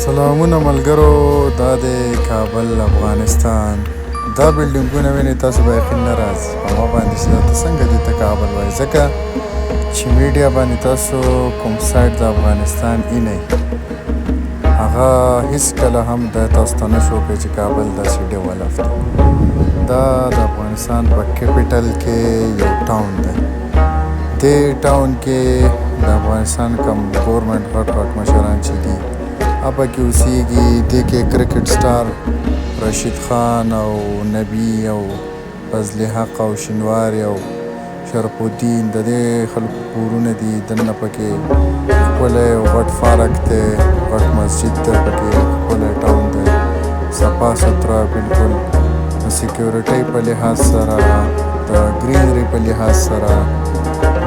سلامونه ملګرو، دا د کابل افغانستان دا بلډینګونه وینئ تاسو به یقین نه راځي په ما باندې چې درته څنګه دې ته کابل وایي، ځکه چې میډیا باندې تاسو کوم سایډ د افغانستان اینئ هغه هیڅکله هم د تاسو ته نه شو کوي چې کابل داسې ډیولپ دی. دا د افغانستان په کیپیټل کې یو ټاون دی. دې ټاون کې د افغانستان کوم ګورمنټ غټ مشران چې دي هغه پکې اوسېږي. دې کې کرکټ سټار رشید خان او نبي او فضل حق او شینواري او شرف الدین د دې خلکو کورونه دي. دننه پکې ښکلی او غټ پارک دی، غټ مسجد دی، پکې ښکلی ټاون دی، صفا سوتره بلکل د سیکیورټۍ په لحاظ سره، د ګرینري په لحاظ سره.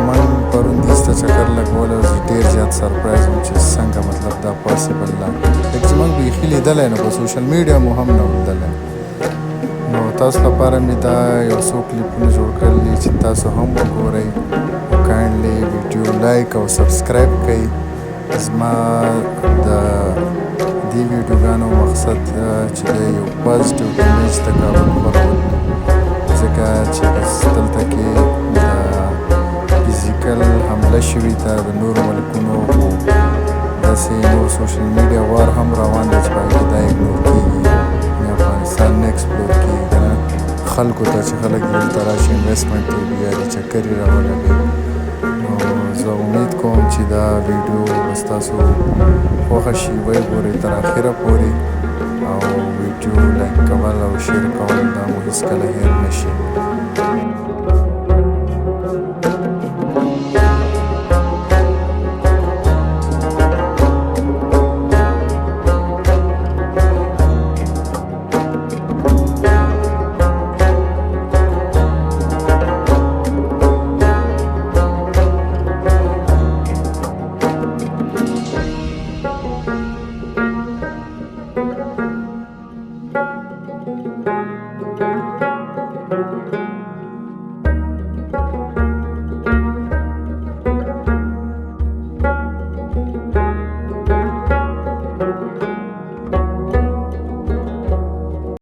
من پرون دېس ته چکر لګولی او زه ډېر زیات سرپرایز وم چې څنګه مطلب دا پاسبل ده، لکه چې موږ بیخي لیدلی نه، په سوشل میډیا مو هم نه لیدلی. نو تاسو لپاره مې دا یو څو کلیپونه جوړ کړل دي چې تاسو هم وګورئ. کاینډلی ویډیو لایک او سبسکرایب کړئ. زما د دې ویډیوګانو مقصد چې دی یو پازیټیو ایمیج د کابل خپرول، ځکه چې دلته کې د فزیکل حمله شوي ته د نورو ملکونو داسې نور سوشل میډیا وار هم روان دی چې په هغې کې دا اګنور کېږي، افغانستان نه ایکسپلور کېږي که نه خلکو ته چې خلک دلته راشي انویسټمنټ ته بیا د چکرې راولګوي. نو زه امید کوم چې دا ویډیو به ستاسو خوښه شي، ویې ګورئ تر اخره پورې او ویډیو لایک کول او شیر کول دا مو هېڅکله هېر نه شي.